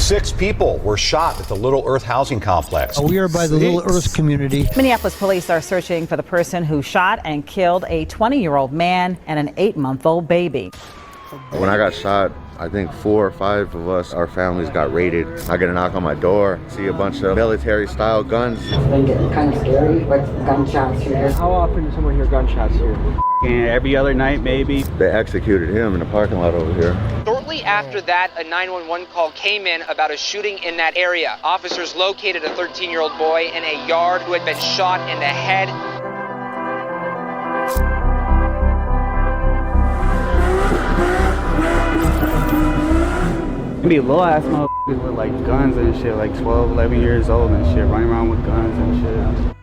6 people were shot at the Little Earth housing complex. We are by the Little Earth community. Minneapolis police are searching for the person who shot and killed a 20-year-old man and an 8-month-old baby. When I got shot, I think 4 or 5 of us, our families got raided. I get a knock on my door, see a bunch of military-style guns. It's been getting kind of scary, like gunshots here. How often does someone hear gunshots here? And every other night, maybe. They executed him in the parking lot over here. Shortly after that, a 911 call came in about a shooting in that area. Officers located a 13-year-old boy in a yard who had been shot in the head. Be little ass motherfuckers with like guns and shit, like 12, 11 years old and shit, running around with guns and shit.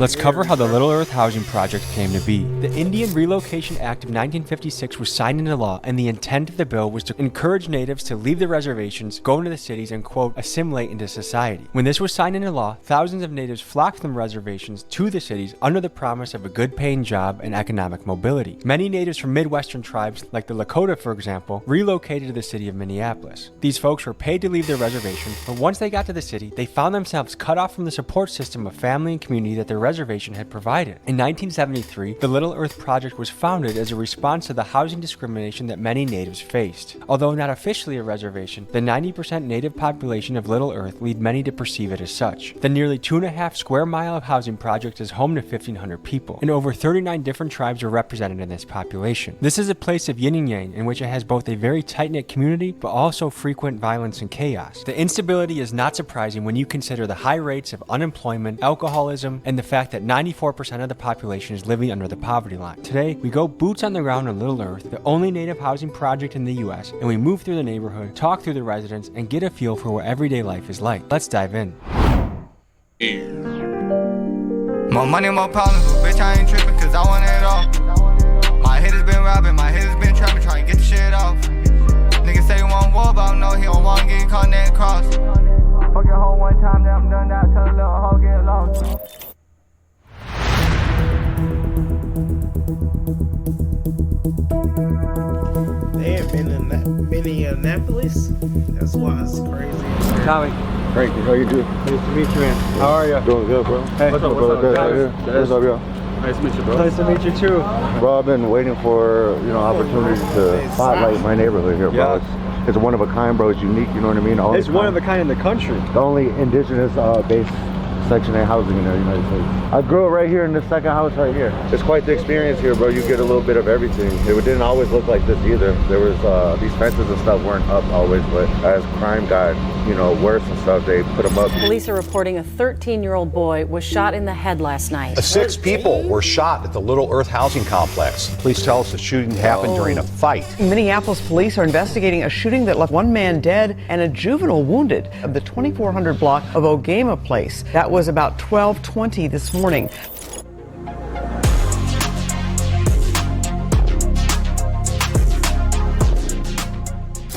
Let's cover how the Little Earth Housing Project came to be. The Indian Relocation Act of 1956 was signed into law, and the intent of the bill was to encourage natives to leave the reservations, go into the cities, and quote, assimilate into society. When this was signed into law, thousands of natives flocked from the reservations to the cities under the promise of a good paying job and economic mobility. Many natives from Midwestern tribes, like the Lakota for example, relocated to the city of Minneapolis. These folks were paid to leave their reservation, but once they got to the city, they found themselves cut off from the support system of family and community that their reservation had provided. In 1973, the Little Earth Project was founded as a response to the housing discrimination that many natives faced. Although not officially a reservation, the 90% native population of Little Earth lead many to perceive it as such. The nearly 2.5 square mile of housing project is home to 1,500 people, and over 39 different tribes are represented in this population. This is a place of yin and yang in which it has both a very tight-knit community, but also frequent violence and chaos. The instability is not surprising when you consider the high rates of unemployment, alcoholism, and the fact that 94% of the population is living under the poverty line. Today, we go boots on the ground on Little Earth, the only native housing project in the US, and we move through the neighborhood, talk through the residents, and get a feel for what everyday life is like. Let's dive in. More money, more problems, but bitch, I ain't tripping cause I want it all. My head has been robbing, my head has been trapping, trying to get the shit off. Niggas say he want war, but I know he don't want to get caught in that cross. Fuck your hoe one time, then I'm done that, tell a little hoe get lost. They ain't been in Minneapolis? That's why it's crazy. Tommy. Great, how you doing? Nice to meet you, man. How are you? Doing good, bro. Hey, what's up, brother? What's up, y'all? Nice to meet you, bro. Nice to meet you, too. Bro, I've been waiting for, opportunities to spotlight my neighborhood here, bro. It's one of a kind, bro. It's unique, you know what I mean? It's one of a kind in the country. The only indigenous based Section 8 housing in the United States. I grew up right here in this second house right here. It's quite the experience here, bro. You get a little bit of everything. It didn't always look like this either. There was these fences and stuff weren't up always, but as crime got worse and stuff, they put them up. Police are reporting a 13-year-old boy was shot in the head last night. 6 people were shot at the Little Earth housing complex. Police tell us the shooting happened during a fight. Minneapolis police are investigating a shooting that left 1 man dead and a juvenile wounded of the 2400 block of Whoiscam Place. That was about 12:20 this morning.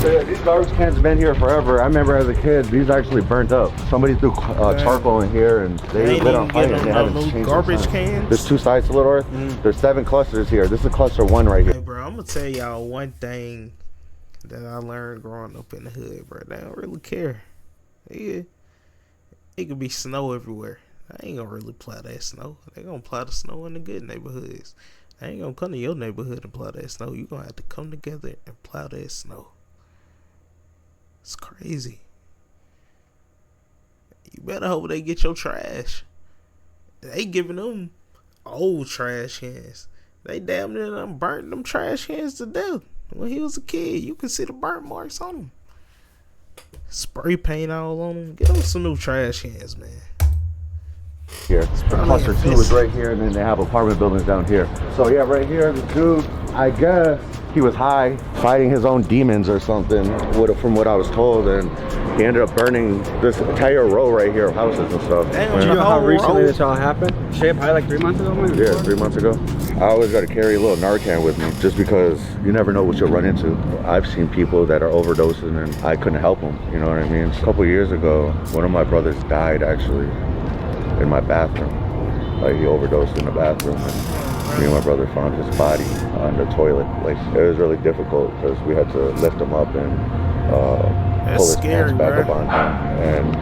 These garbage cans have been here forever. I remember as a kid, these actually burnt up. Somebody threw charcoal in here and they lit on fire and they haven't changed. Garbage cans? There's 2 sides to Little Earth. There's 7 clusters here. This is cluster 1 right here. Hey, bro, I'm gonna tell y'all one thing that I learned growing up in the hood, bro. They don't really care. Yeah. It could be snow everywhere. I ain't gonna really plow that snow. They gonna plow the snow in the good neighborhoods. I ain't gonna come to your neighborhood and plow that snow. You gonna have to come together and plow that snow. It's crazy. You better hope they get your trash. They giving them old trash cans. They damn near done burnt them trash cans to death. When he was a kid, you could see the burnt marks on them. Spray paint all on them. Get them some new trash cans, man. Here, cluster 2 is right here, and then they have apartment buildings down here. So yeah, right here, the dude, I guess he was high, fighting his own demons or something, from what I was told, and he ended up burning this entire row right here of houses and stuff. Damn, do you know how recently this all happened? Shape high like 3 months ago, maybe? Yeah, 3 months ago. I always got to carry a little Narcan with me, just because you never know what you'll run into. I've seen people that are overdosing and I couldn't help them, you know what I mean? A couple years ago, one of my brothers died actually in my bathroom. Like, he overdosed in the bathroom, and me and my brother found his body on the toilet. Like, it was really difficult because we had to lift him up and pull his scary, pants back bro. up on him. And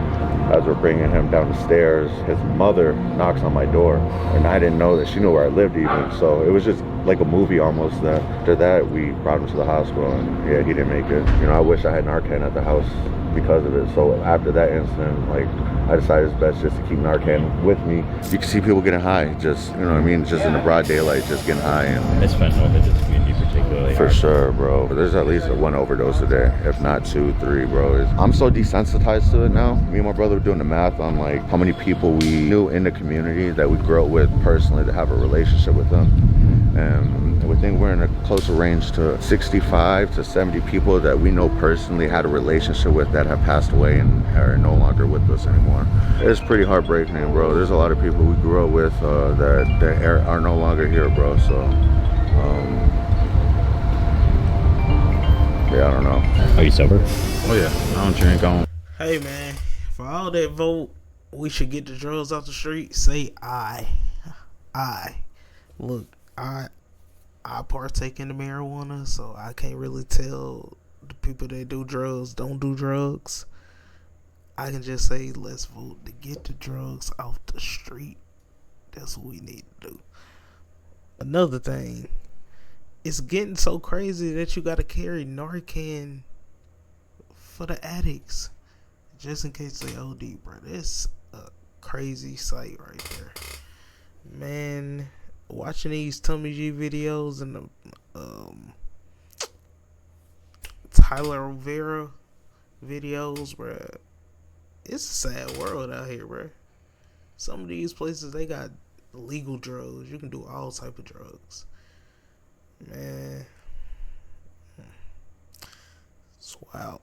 as we're bringing him down the stairs, his mother knocks on my door, and I didn't know that she knew where I lived even. So it was just like a movie almost. That after that, we brought him to the hospital, and yeah, he didn't make it. You know, I wish I had Narcan at the house because of it. So after that incident, like, I decided it's best just to keep Narcan with me. You can see people getting high, just, you know what I mean, just in the broad daylight, just getting high. And It's fentanyl hit this community particularly for hard. sure, bro. There's at least one overdose a day, if not 2, 3, bro. I'm so desensitized to it now. Me and my brother were doing the math on like how many people we knew in the community that we grew up with personally to have a relationship with them. And we think we're in a closer range to 65 to 70 people that we know personally had a relationship with that have passed away and are no longer with us anymore. It's pretty heartbreaking, bro. There's a lot of people we grew up with that are no longer here, bro. So, yeah, I don't know. Are you sober? Oh yeah, I don't drink. I don't. Hey man, for all that vote, we should get the drugs off the street. Say I. Look, I partake in the marijuana, so I can't really tell the people that do drugs don't do drugs. I can just say let's vote to get the drugs off the street. That's what we need to do. Another thing, it's getting so crazy that you gotta carry Narcan for the addicts, just in case they OD, bro. That's a crazy sight right there, man. Watching these Tommy G videos and the Tyler Rivera videos, bro. It's a sad world out here, bro. Some of these places, they got legal drugs. You can do all type of drugs, man. It's wild.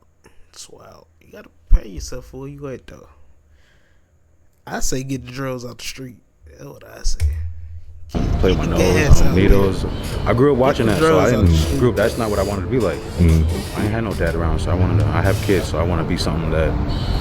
It's wild. You gotta prepare yourself for where you at, though. I say get the drugs out the street. That's what I say. Play my nose on needles. I grew up watching that, so I didn't grew up. That's not what I wanted to be like. I ain't had no dad around, so I have kids, so I want to be something that,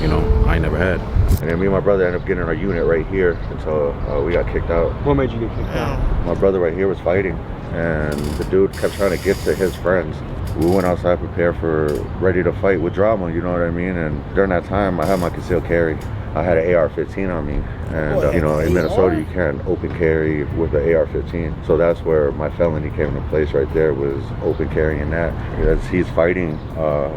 you know, I ain't never had. And then me and my brother ended up getting our unit right here until we got kicked out. What made you get kicked out? My brother right here was fighting, and the dude kept trying to get to his friends. We went outside prepared for ready to fight with drama, you know what I mean? And during that time, I had my concealed carry. I had an AR-15 on me, and you know, in Minnesota you can't open carry with an AR-15, so that's where my felony came into place right there, was open carrying that. As he's fighting,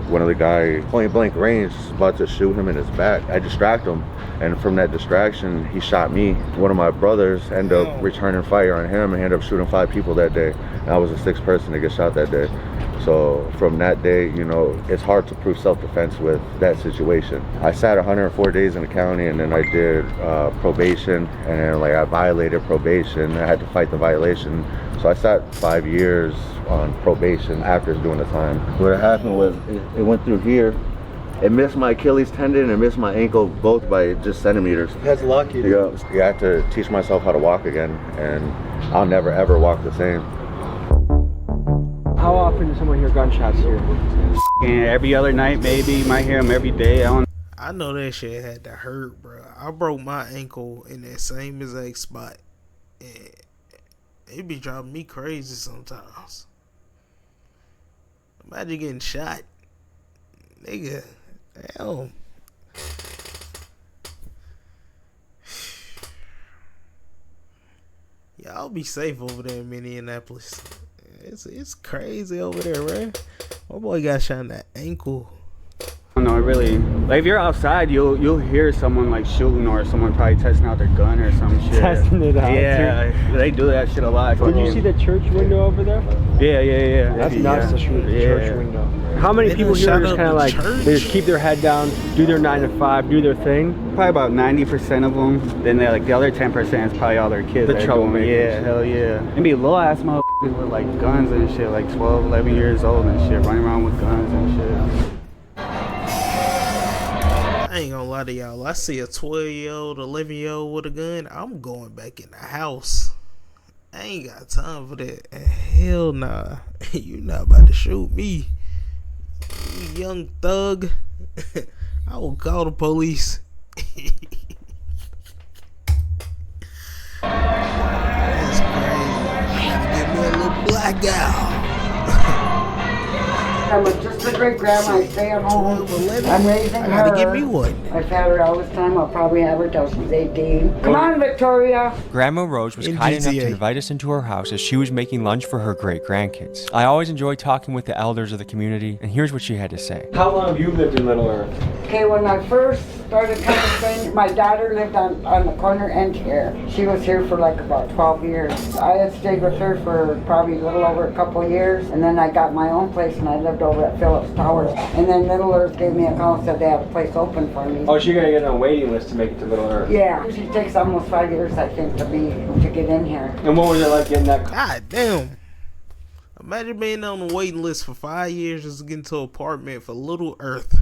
one of the guys point blank range is about to shoot him in his back. I distract him, and from that distraction he shot me. One of my brothers ended up returning fire on him and ended up shooting 5 people that day, and I was the 6th person to get shot that day. So from that day, you know, it's hard to prove self-defense with that situation. I sat 104 days in the county, and then I did probation, and then like I violated probation. I had to fight the violation. So I sat 5 years on probation after doing the time. What happened was it went through here. It missed my Achilles tendon and missed my ankle, both by just centimeters. That's lucky. Yeah, I had to teach myself how to walk again, and I'll never ever walk the same. How often does someone hear gunshots here? And every other night, maybe. You might hear them every day. I know that shit had to hurt, bro. I broke my ankle in that same exact spot, and it be driving me crazy sometimes. Imagine getting shot, nigga. Damn. Y'all be safe over there in Minneapolis. It's crazy over there, right? My boy got shot in that ankle. No, really. Like if you're outside, you'll hear someone like shooting, or someone probably testing out their gun or some shit. Testing it out. Yeah, they do that shit a lot. Did you see the church window over there? Yeah. That's nuts to shoot the church window. How many They people done here shot are just up kind of the like, church? they just keep their head down, do their 9 to 5, do their thing? Probably about 90% of them. Then they like the other 10% is probably all their kids. The that are troublemakers. doing- Yeah, hell yeah. And be little ass motherfuckers with like guns and shit, like 12, 11 years old and shit, running around with guns and shit. I ain't gonna lie to y'all. I see a 12-year-old, 11-year-old with a gun, I'm going back in the house. I ain't got time for that. Hell nah. You not about to shoot me, you young thug. I will call the police. That's crazy. Give me a little blackout. I'm just a great grandma. I stay at home. I'm raising her. I gotta get me one. I've had her all this time. I'll probably have her till she's 18. Come on, Victoria. Grandma Rose was kind enough to invite us into her house as she was making lunch for her great-grandkids. I always enjoy talking with the elders of the community, and here's what she had to say. How long have you lived in Little Earth? Okay, when I first started coming to Spain, my daughter lived on the corner end here. She was here for like about 12 years. I had stayed with her for probably a little over a couple of years, and then I got my own place and I lived over at Phillips Towers. And then Little Earth gave me a call and said they had a place open for me. Oh, so you're gonna get on a waiting list to make it to Little Earth? Yeah, it takes almost 5 years, I think, to get in here. And what was it like getting that? God damn. Imagine being on the waiting list for 5 years just to get into an apartment for Little Earth.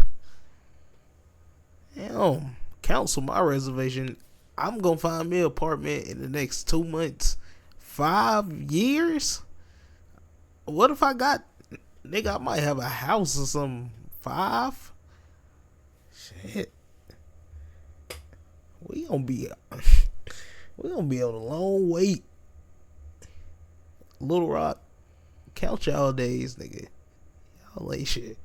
Damn, cancel my reservation. I'm gonna find me an apartment in the next 2 months. 5 years? What if I got, nigga, I might have a house or something. 5? Shit. We gonna be on a long wait. Little Rock, count y'all days, nigga. Y'all ain't shit.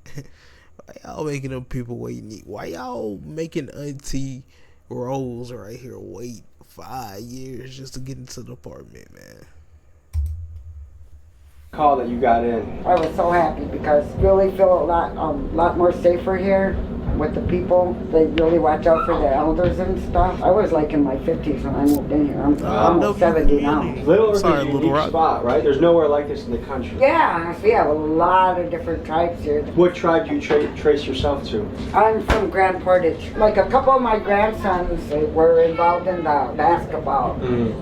Why y'all making them people wait? Why y'all making Auntie Rose right here wait 5 years just to get into the apartment, man? Call that you got in. I was so happy because really feel a lot more safer here with the people. They really watch out for the elders and stuff. I was like in my 50s when I moved in here. I'm almost 70 now. Little Earth is a unique spot, right? There's nowhere like this in the country. Yeah, we have a lot of different tribes here. What tribe do you trace yourself to? I'm from Grand Portage. Like a couple of my grandsons were involved in the basketball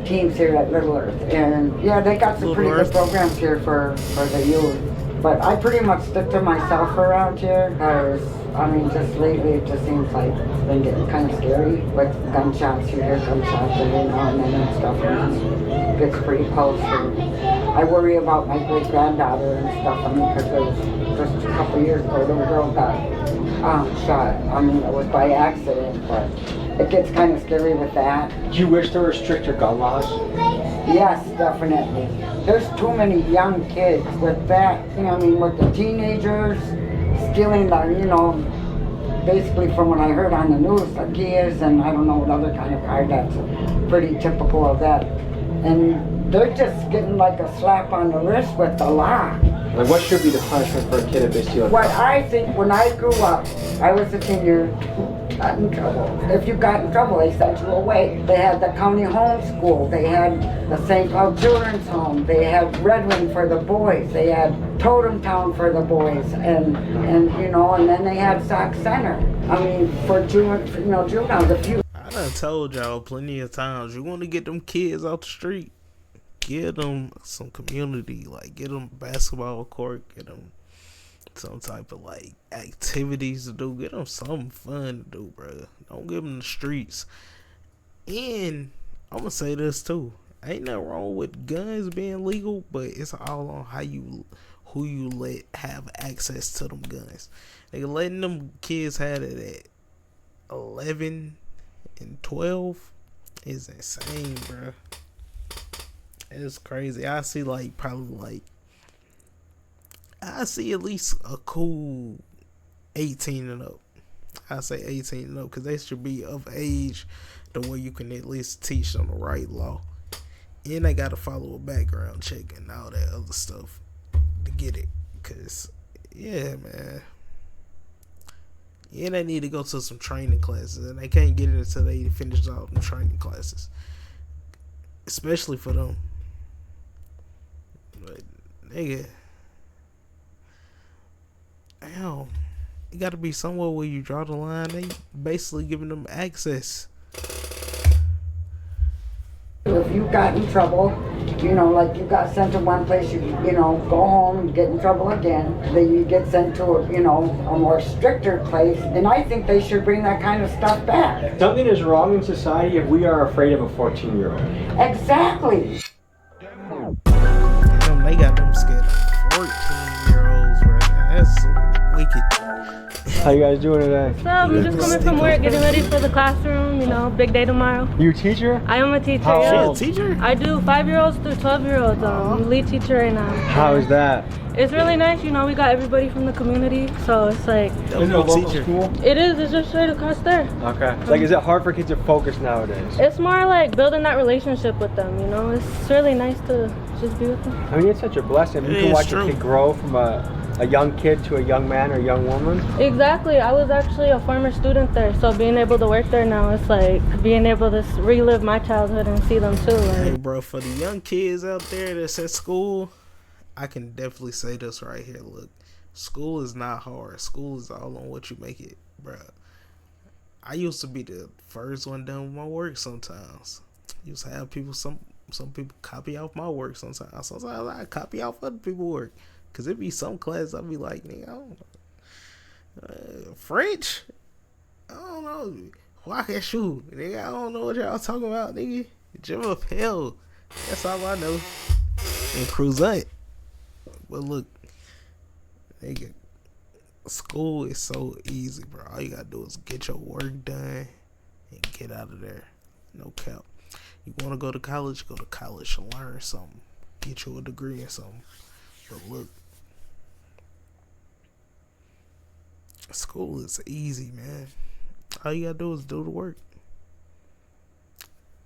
teams here at Little Earth. And yeah, they got some pretty good programs here for the youth. But I pretty much stick to myself around here because, I mean, just lately it just seems like it's been getting kind of scary with gunshots here, gunshots every now and then and stuff. And it gets pretty close. And I worry about my great-granddaughter and stuff. I mean, because just a couple years ago, a little girl got shot. I mean, it was by accident, but it gets kind of scary with that. Do you wish there were stricter gun laws? Yes, definitely. There's too many young kids with that, you know, I mean, with the teenagers stealing the, you know, basically from what I heard on the news, the Kias and I don't know what other kind of car, that's pretty typical of that. And they're just getting like a slap on the wrist with the law. Like, what should be the punishment for a kid if they steal? What I think, when I grew up, I was a teenager, got in trouble. If you got in trouble, they sent you away. They had the county home school. They had the St. Paul Children's Home. They had Red Wing for the boys. They had Totem Town for the boys. And you know, and then they had Sac Center. I mean, for juveniles, a few. I done told y'all plenty of times, you want to get them kids out the street, get them some community, like get them basketball court, get them some type of like activities to do, get them something fun to do, bro. Don't give them the streets. And I'm gonna say this too, ain't nothing wrong with guns being legal, but it's all on who you let have access to them guns. Nigga, letting them kids have it at 11 and 12 is insane, bro. It's crazy. I see I see at least a cool 18 and up. I say 18 and up because they should be of age the way you can at least teach them the right law. And they got to follow a background check and all that other stuff to get it. Because, yeah, man. Yeah, they need to go to some training classes. And they can't get it until they finish all the training classes. Especially for them. But, nigga. Damn. You gotta be somewhere where you draw the line. They basically giving them access. If you got in trouble, you know, like you got sent to one place, you know, go home and get in trouble again. Then you get sent to a more stricter place. And I think they should bring that kind of stuff back. Something is wrong in society if we are afraid of a 14-year-old. Exactly. Damn, they got them scared of 14-year-olds right now. That's so wicked. How you guys doing today? What's up? I'm just coming from work, getting ready for the classroom, you know, big day tomorrow. You a teacher? I am a teacher. How yeah. old? Teacher? I do 5-year-olds through 12-year-olds. I'm lead teacher right now. How is that? It's really nice, you know, we got everybody from the community, so it's like... Is it a local school? It is, it's just straight across there. Okay. Like, is it hard for kids to focus nowadays? It's more like building that relationship with them, you know? It's really nice to just be with them. I mean, it's such a blessing. You can watch a kid grow from a young kid to a young man or a young woman. Exactly. I was actually a former student there, so being able to work there now, it's like being able to relive my childhood and see them too. Like. Hey, bro, for the young kids out there that's at school, I can definitely say this right here. Look, school is not hard. School is all on what you make it, bro. I used to be the first one done with my work sometimes. Used to have people, some people copy off my work sometimes. Sometimes I copy off other people's work. Cause it be some class I'll be like, nigga, I don't know. French? I don't know. Wakashu. Nigga, I don't know what y'all talking about, nigga. Jim of hell. That's all I know. And croissant. But look, nigga, school is so easy, bro. All you gotta do is get your work done and get out of there. No cap. You wanna go to college, learn something. Get you a degree or something. But look, school is easy, man. All you gotta do is do the work.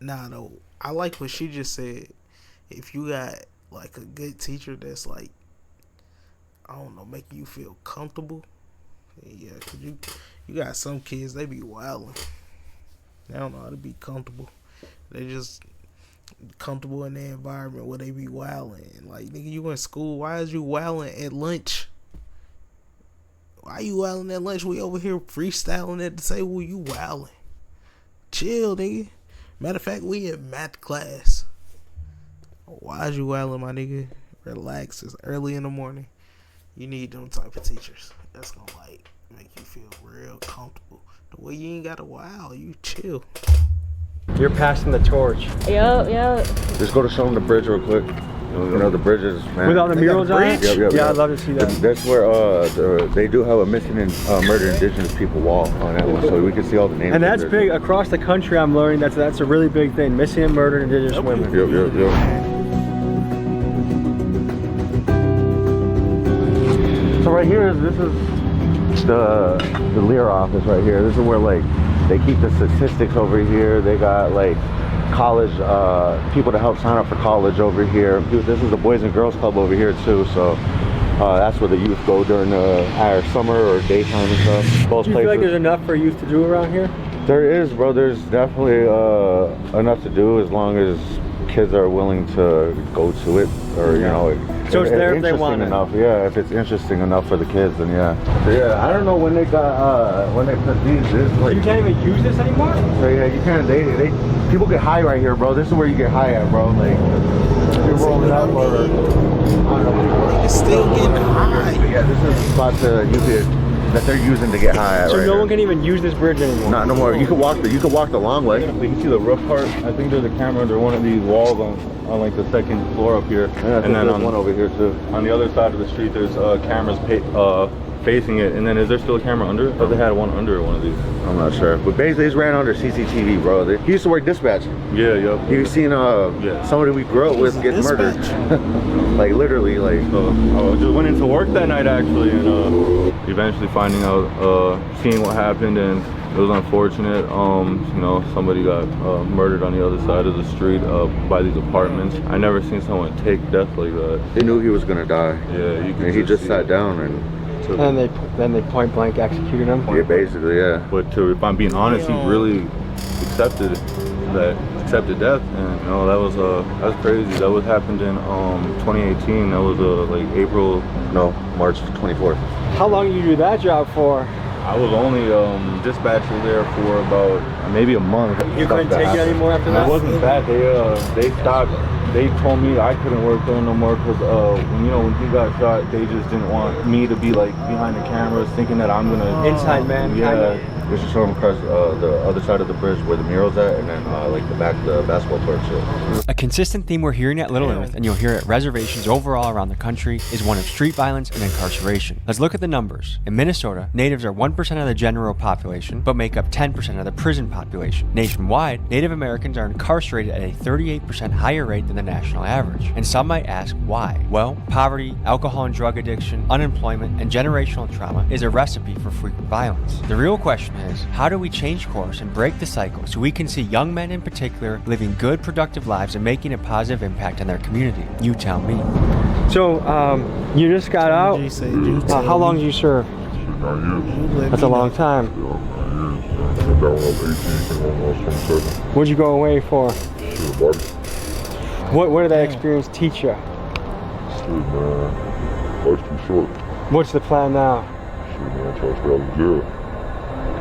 Nah, though, I like what she just said. If you got like a good teacher that's like, I don't know, making you feel comfortable. Yeah, cause you got some kids, they be wilding. They don't know how to be comfortable. They just comfortable in their environment where they be wilding. Like, nigga, you in school, why is you wilding at lunch? Why you wilding at lunch? We over here freestyling at the table. You wilding. Chill, nigga. Matter of fact, we in math class. Why is you wilding, my nigga? Relax. It's early in the morning. You need them type of teachers. That's gonna like make you feel real comfortable. The way you ain't gotta wow, you chill. You're passing the torch. Yup. Just go to show them the bridge real quick. You know the bridges, man. With all the murals on it? Yep. Yeah, I'd love to see that. That's where they do have a missing and murdered indigenous people wall on that one, so we can see all the names. And that's big across the country. I'm learning that's a really big thing. Missing and murdered indigenous women. Yep. So right here, this is the Lear office right here. This is where like they keep the statistics over here. They got like college people to help sign up for college over here. This is the Boys and Girls Club over here too, so that's where the youth go during either summer or daytime and stuff. Both do you places. feel like there's enough for youth to do around here? There is, bro. There's definitely enough to do as long as kids are willing to go to it, or you know, so it's there if they want it. Enough. Yeah, if it's interesting enough for the kids, then yeah. So yeah, I don't know when they got when they put these. This like, you can't even use this anymore. So yeah, you can't. They people get high right here, bro. This is where you get high at, bro. Like you're rolling up or it's still getting high. But yeah, this is the spot that they're using to get high at. So right no here. one can even use this bridge anymore. Not no more. You can walk the long way. We can see the roof part. I think there's a camera under one of these walls on like the second floor up here. And then on one over here too. On the other side of the street, there's cameras facing it. And then is there still a camera under it? Or they had one under one of these? I'm not sure. But basically, it's ran under CCTV, bro. He used to work dispatch. Yeah, yep. You've seen somebody we grew up with get murdered. Like literally, like. So I just went into work that night actually, and eventually finding out, seeing what happened, and it was unfortunate. You know, somebody got murdered on the other side of the street by these apartments. I never seen someone take death like that. They knew he was gonna die. Yeah, you could. And he just sat down and. And they point blank executed him. Yeah, basically, yeah. But if I'm being honest, he really accepted death, and you know that was crazy. That was happened in 2018. That was like March 24th. How long did you do that job for? I was only dispatcher there for about maybe a month. You couldn't take it anymore after that? It wasn't that. They stopped. They told me I couldn't work there no more because when he got shot, they just didn't want me to be like behind the cameras, thinking that I'm gonna inside man. Yeah. It's just from across the other side of the bridge where the mural's at, and then like the basketball court shit. A consistent theme we're hearing at Little Earth, and you'll hear at reservations overall around the country, is one of street violence and incarceration. Let's look at the numbers. In Minnesota, natives are 1% of the general population, but make up 10% of the prison population. Nationwide, Native Americans are incarcerated at a 38% higher rate than the national average. And some might ask why? Well, poverty, alcohol and drug addiction, unemployment, and generational trauma is a recipe for frequent violence. The real question is, how do we change course and break the cycle so we can see young men in particular living good, productive lives and making a positive impact on their community? You tell me. So, you just got out. How long did you serve? 9 years. That's a long time. Yeah, 9 years. I got when I was 18, came home when I was 27. What'd you go away for? Shit, buddy. What did that experience teach you? Shit, man. Life's too short. What's the plan now? Shit, man, I'm trying to stay out of jail.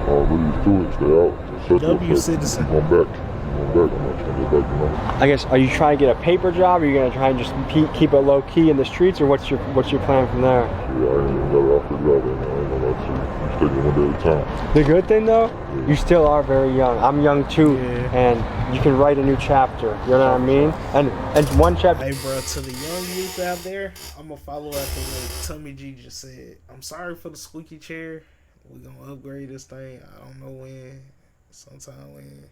Really do it, stay out. W citizen. I'm going back. I'm not trying to go back, you know. I guess, are you trying to get a paper job? Or are you gonna try and just keep it low key in the streets, or what's your plan from there? Yeah, I ain't even got it all figured out right now. I ain't gonna lie to you. I'm taking it one day at a time. The good thing though, you still are very young. I'm young too, and you can write a new chapter. You know what I mean? And one chapter. Hey, bro, to the young youth out there, I'm gonna follow after what Tommy G just said. I'm sorry for the squeaky chair. We're gonna upgrade this thing. I don't know when. Sometime when.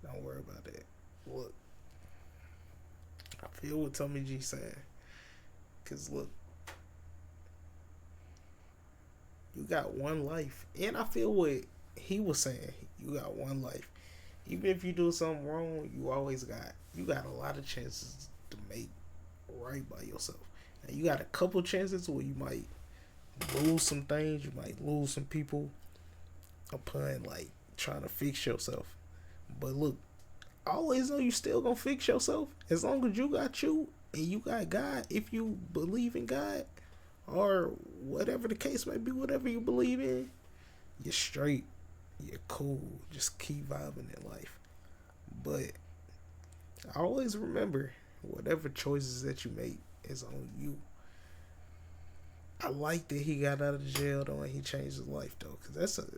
Don't worry about that. Look, I feel what Tommy G saying. Cause look, you got one life, and I feel what he was saying. You got one life. Even if you do something wrong, you got a lot of chances to make right by yourself. And you got a couple chances where you might lose some things, you might lose some people upon like trying to fix yourself. But look, always know you still gonna fix yourself as long as you got you and you got God. If you believe in God or whatever the case may be, whatever you believe in, you're straight, you're cool. Just keep vibing in life. But always remember, whatever choices that you make is on you. I like that he got out of jail though and he changed his life though, cause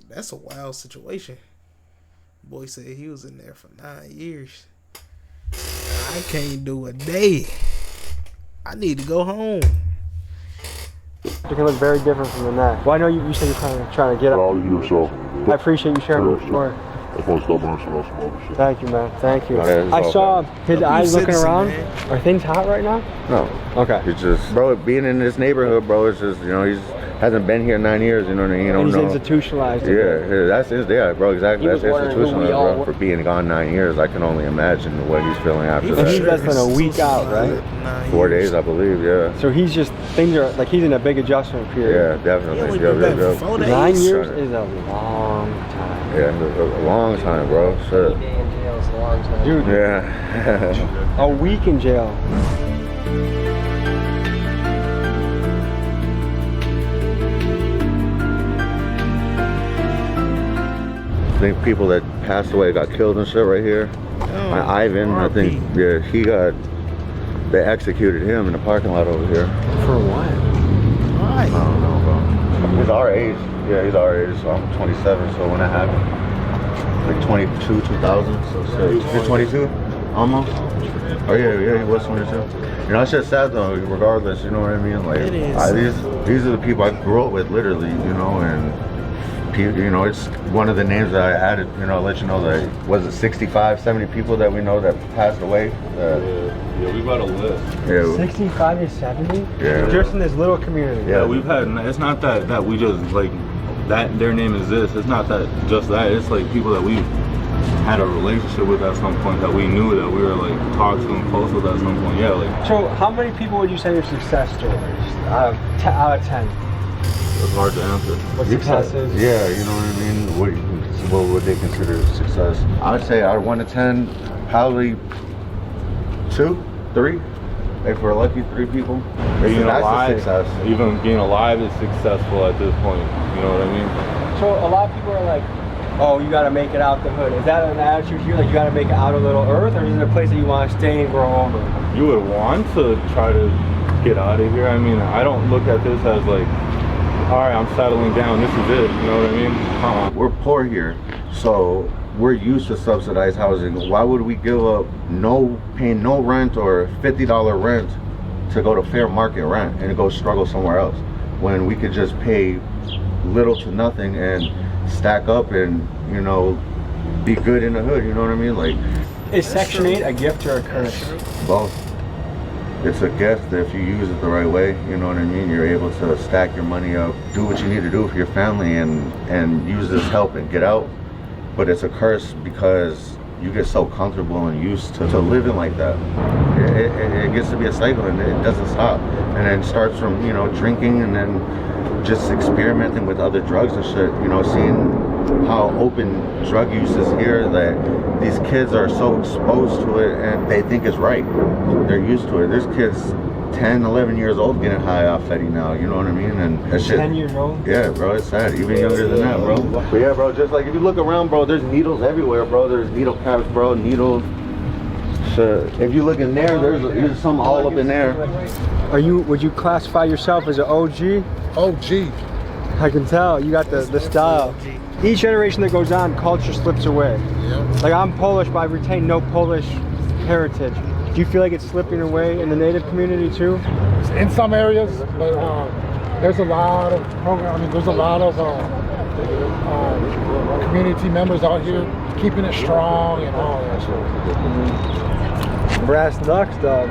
that's a wild situation. Boy said he was in there for 9 years. I can't do a day. I need to go home. It can look very different from the neck. Well, I know you said you're trying to get out of here, so. I appreciate you sharing your story. That's why I stopped on some other shit. Thank you, man. Thank you. Yeah, I saw his eyes looking around. Man. Are things hot right now? No. Okay. It's just, bro, being in this neighborhood, bro, it's just, you know, he's hasn't been here 9 years, you know what I mean? You don't and he's know. Institutionalized. Yeah, that's his, yeah, bro, exactly. That's institutionalized, bro. For being gone 9 years, I can only imagine what he's feeling after that. He's less than a week out, right? 4 days, I believe, yeah. So he's just, things are, like he's in a big adjustment period. Yeah, definitely. Yeah. 9 years is a long time. Yeah, a long time, bro. Shit. Dude. Yeah. A week in jail. I think people that passed away got killed and shit right here. Ivan, I think, yeah, they executed him in the parking lot over here. For what? Why? I don't know, bro. He's our age. Yeah, he's our age, so I'm 27, so when that happened, like 22, 2000, so shit. You're 22? Almost? Oh yeah, he was 22. You know, it's just sad though, regardless, you know what I mean? Like, these are the people I grew up with, literally, you know, and you know, it's one of the names that I added, you know, let you know that, was it 65, 70 people that we know that passed away? Yeah, we've got a list. Yeah. 65 to 70? Yeah. Just in this little community. Yeah, we've had, it's not that we just, like, that their name is this. It's not that, just that. It's like people that we've had a relationship with at some point, that we knew, that we were, like, talked to and close with at some point. Yeah, like. So how many people would you say are success stories out of 10? It's hard to answer. What success is? Yeah, you know what I mean? What would they consider success? I would say out of 1 to 10, probably 2, 3. If we're lucky, 3 people. Being alive, even being alive is successful at this point. You know what I mean? So a lot of people are like, oh, you got to make it out the hood. Is that an attitude here? Like you got to make it out of Little Earth, or is it a place that you want to stay and grow over? You would want to try to get out of here. I mean, I don't look at this as like all right, I'm settling down. This is it. You know what I mean? We're poor here, so we're used to subsidized housing. Why would we give up paying no rent or $50 rent to go to fair market rent and go struggle somewhere else when we could just pay little to nothing and stack up and, you know, be good in the hood? You know what I mean? Like, is Section 8 a gift or a curse? both. It's a gift if you use it the right way. You know what I mean? You're able to stack your money up, do what you need to do for your family, and use this help and get out. But it's a curse because you get so comfortable and used to living like that. It gets to be a cycle and it doesn't stop. And then it starts from, you know, drinking and then just experimenting with other drugs and shit. You know, seeing how open drug use is here, that these kids are so exposed to it and they think it's right. They're used to it. There's kids 10, 11 years old getting high off Fetty now, you know what I mean? And that shit, 10 years old? yeah, bro, it's sad. Even younger than that, bro. But yeah, bro, just like if you look around, bro, there's needles everywhere, bro. There's needle caps, bro, needles. Shit. If you look in there, there's some all up in there. Would you classify yourself as an OG? OG. I can tell, you got the style. Each generation that goes on, culture slips away. Yep. Like, I'm Polish, but I've retained no Polish heritage. Do you feel like it's slipping away in the native community too? In some areas, but there's a lot of there's a lot of community members out here keeping it strong and all that shit. Brass knucks, dog.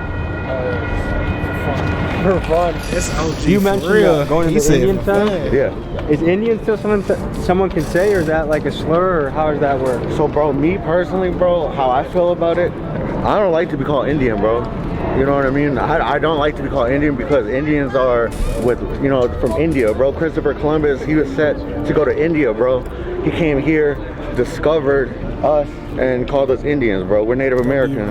For fun. It's OG. You mentioned going to the Indian town? Yeah. Is Indian still something someone can say, or is that like a slur, or how does that work? So, bro, me personally, bro, how I feel about it, I don't like to be called Indian, bro. You know what I mean? I don't like to be called Indian because Indians are from India, bro. Christopher Columbus, he was set to go to India, bro. He came here, discovered us, and called us Indians, bro. We're Native American.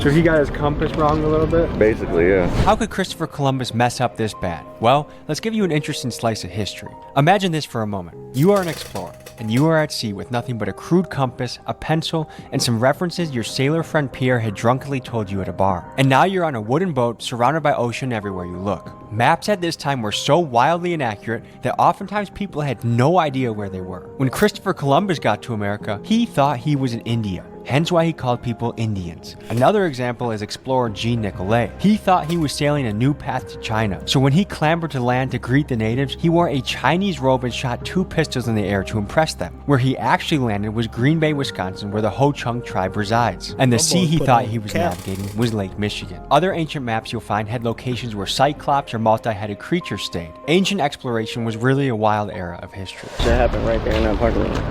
So he got his compass wrong a little bit? Basically, yeah. How could Christopher Columbus mess up this bad? Well, let's give you an interesting slice of history. Imagine this for a moment. You are an explorer, and you are at sea with nothing but a crude compass, a pencil, and some references your sailor friend Pierre had drunkenly told you at a bar. And now you're on a wooden boat surrounded by ocean everywhere you look. Maps at this time were so wildly inaccurate that oftentimes people had no idea where they were. When Christopher Columbus got to America, he thought he was in India. Hence why he called people Indians. Another example is explorer Jean Nicolet. He thought he was sailing a new path to China, so when he clambered to land to greet the natives, he wore a Chinese robe and shot 2 pistols in the air to impress them. Where he actually landed was Green Bay, Wisconsin, where the Ho-Chunk tribe resides. And the sea he thought he was navigating was Lake Michigan. Other ancient maps you'll find had locations where cyclops or multi-headed creatures stayed. Ancient exploration was really a wild era of history. That happened right there in that parking lot.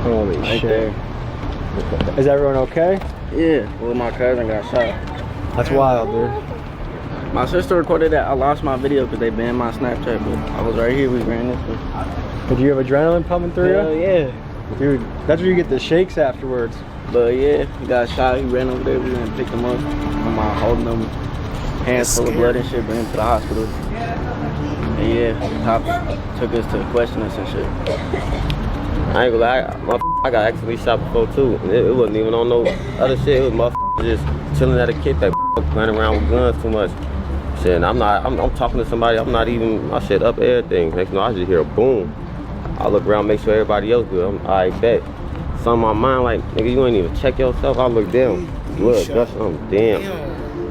Holy right shit. There. Is everyone okay? Yeah, well, my cousin got shot. That's wild, dude. My sister recorded that. I lost my video because they banned my Snapchat, but I was right here. We ran this way. Did you have adrenaline pumping through Hell you? yeah. Dude, that's where you get the shakes afterwards. But yeah, he got shot. He ran over there. We went and picked him up. I'm holding him, hands full of blood and shit, bring him to the hospital. And yeah, cops took us to question us and shit. I ain't gonna lie, I got actually shot before too. It wasn't even on no other shit. It was motherfuckers just chilling at a kickback, running around with guns too much. Shit, and I'm talking to somebody, I'm not even, my shit up everything. Next thing I just hear a boom. I look around, make sure everybody else good. I bet. Something on my mind like, nigga, you ain't even check yourself. I look down, blood, gushing, I'm damn.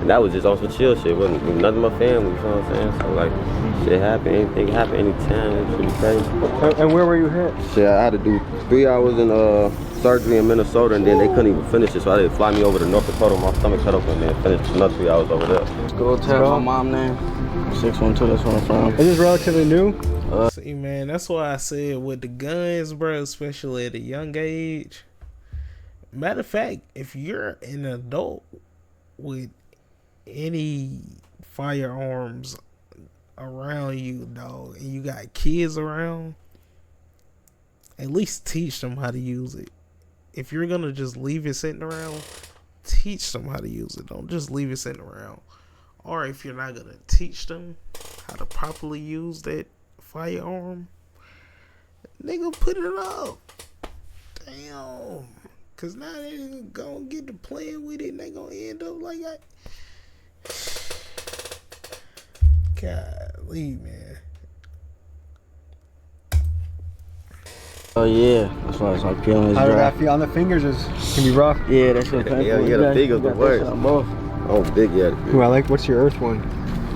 And that was just on some chill shit. It wasn't nothing but family, you know what I'm saying? So like, shit happen, anything happen anytime, it's pretty crazy. And where were you hit? Shit, I had to do 3 hours in surgery in Minnesota, and then they couldn't even finish it, so I had to fly me over to North Dakota, my stomach cut open, and then finish another 3 hours over there. Let's go tap my mom name. 612, that's where I'm from. Is this relatively new? See, man, that's why I said with the guns, bro, especially at a young age. Matter of fact, if you're an adult with any firearms around you, dog, and you got kids around, at least teach them how to use it. If you're gonna just leave it sitting around, teach them how to use it. Don't just leave it sitting around. Or if you're not gonna teach them how to properly use that firearm, nigga, put it up. Damn. Cause now they gonna get to playing with it and they gonna end up like that. Golly, man. Oh yeah, that's why it's like peeling his How did dry. that feel on the fingers? Can be rough. Yeah, that's what painful. Yeah, the fingers the worst. Oh, big yeah. Who I like? What's your Earth one?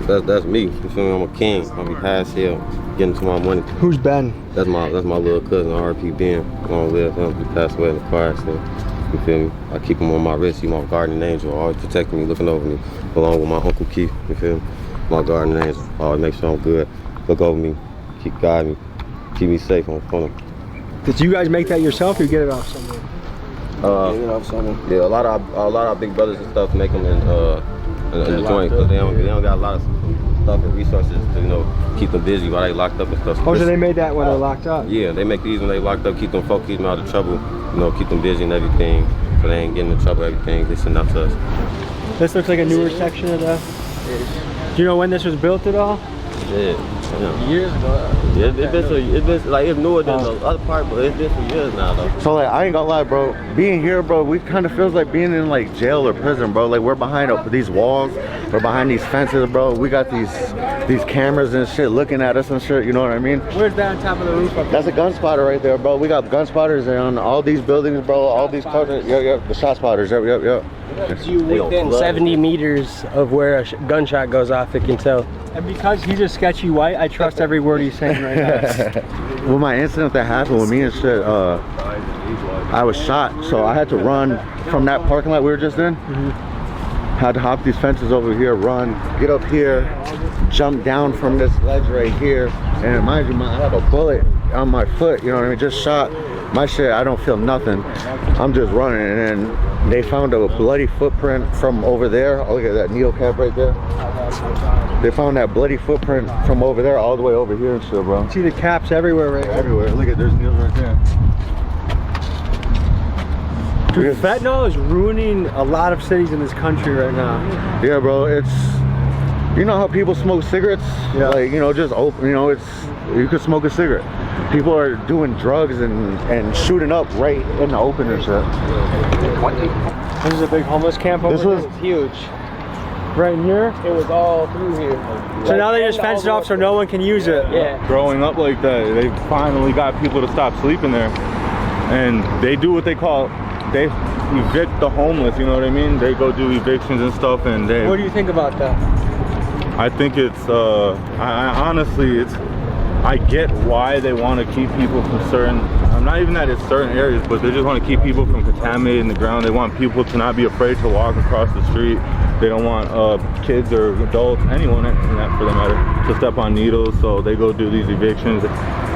That's me. You feel me? I'm a king. I'll be past here, getting to my money. Who's Ben? That's my little cousin, R.P. Ben. Long live him. He passed away in the car accident. You feel me? I keep him on my wrist. He's my guardian angel, always protecting me, looking over me, along with my Uncle Keith. You feel me? My guardian angel. Always make sure I'm good. Look over me, keep guiding me, keep me safe on phone. Did you guys make that yourself or you get it off somewhere? Yeah, a lot of our big brothers and stuff make them in the joint because they don't got a lot of stuff and resources to keep them busy while they locked up and stuff. Oh, so they made that when they're locked up? Yeah, they make these when they locked up, keep them focused, keep them out of trouble, keep them busy and everything, so they ain't getting in trouble. Everything they send out to us. This looks like a newer section of the. Do you know when this was built at all? Yeah. Years ago. Yeah, it's newer than the other part, but it's been for years now though. So like, I ain't gonna lie, bro. Being here, bro, we kind of feels like being in like jail or prison, bro. Like we're behind these walls, we're behind these fences, bro. We got these cameras and shit looking at us and shit. You know what I mean? Where's that on top of the roof? That's a gun spotter right there, bro. We got gun spotters on all these buildings, bro. All these cars. Yep. The shot spotters. Yep. You within 70 meters of where a gunshot goes off, it can tell. And because he's a sketchy white, I trust every word he's saying right now. Well, my incident that happened with me and shit, I was shot, so I had to run from that parking lot we were just in. Had to hop these fences over here, run, get up here, jump down from this ledge right here, and mind you, I have a bullet on my foot, you know what I mean, just shot. My shit, I don't feel nothing. I'm just running, and then they found a bloody footprint from over there. Oh, look at that needle cap right there. They found that bloody footprint from over there all the way over here and shit, bro. See the caps everywhere, right? Everywhere. Look at, there's needles right there. Dude, fentanyl is ruining a lot of cities in this country right now. Yeah, bro, it's, you know how people smoke cigarettes? Yeah. Like, just open, you could smoke a cigarette. People are doing drugs and shooting up right in the open and shit. This is a big homeless camp over here. This was huge. Right in here? It was all through here. So now they just fenced it off so no one can use it? Yeah. Growing up like that, they finally got people to stop sleeping there. And they do what they call, they evict the homeless, you know what I mean? They go do evictions and stuff and they... What do you think about that? I think it's, I honestly, I get why they want to keep people from certain, not even that it's certain areas, but they just want to keep people from contaminating the ground. They want people to not be afraid to walk across the street. They don't want kids or adults, anyone for that matter, to step on needles, so they go do these evictions.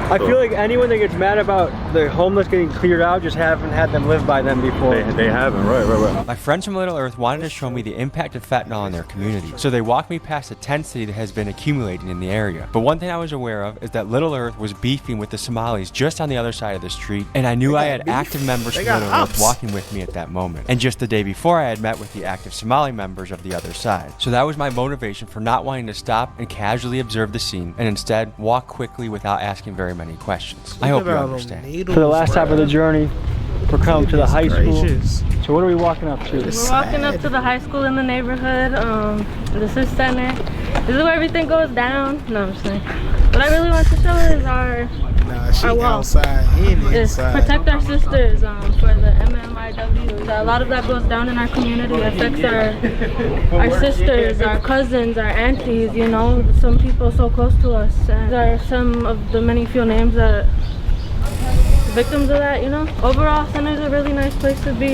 I feel like anyone that gets mad about the homeless getting cleared out just haven't had them live by them before. They haven't, right. My friends from Little Earth wanted to show me the impact of fentanyl in their community, so they walked me past the tent city that has been accumulating in the area. But one thing I was aware of is that Little Earth was beefing with the Somalis just on the other side of the street, and I knew I had active members from Little Earth walking with me at that moment. And just the day before, I had met with the active Somali members of the other side. So that was my motivation for not wanting to stop and casually observe the scene, and instead walk quickly without asking very many questions. I hope you understand. For the last half of the journey, we're coming to the high school. So what are we walking up to? We're walking up to the high school in the neighborhood. This is center. This is where everything goes down. No, I'm just saying. What I really want to show is our wall. Outside and inside. Protect our sisters for the MMIW. A lot of that goes down in our community. It affects our sisters, our cousins, our aunties, some people so close to us. And these are some of the many few names that victims of that, Overall, center's a really nice place to be,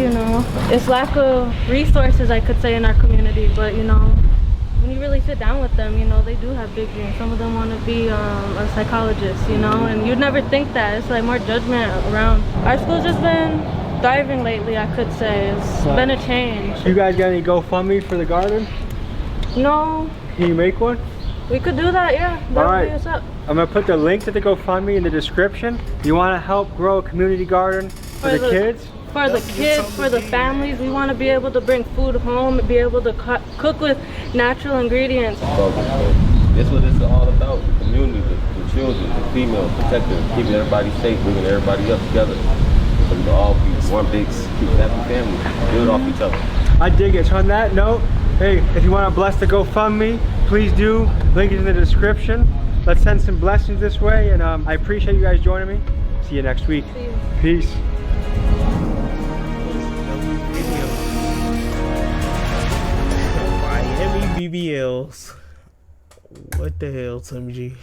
It's lack of resources, I could say, in our community, but, when you really sit down with them, they do have big dreams. Some of them want to be a psychologist, and you'd never think that. It's like more judgment around. Our school's just been thriving lately, I could say. It's been a change. You guys got any GoFundMe for the garden? No. Can you make one? We could do that, yeah. That would be what's up. I'm going to put the link to the GoFundMe in the description. You want to help grow a community garden for the kids? For the kids, for the families, we want to be able to bring food home and be able to cook with natural ingredients. That's what this is all about, the community, the children, the females, protecting, keeping everybody safe, bringing everybody up together. So we can all be one big happy family, build off each other. I dig it. So on that note, hey, if you want to bless the GoFundMe, please do. Link is in the description. Let's send some blessings this way, and I appreciate you guys joining me. See you next week. Peace. Miami BBLs. What the hell, Tim G?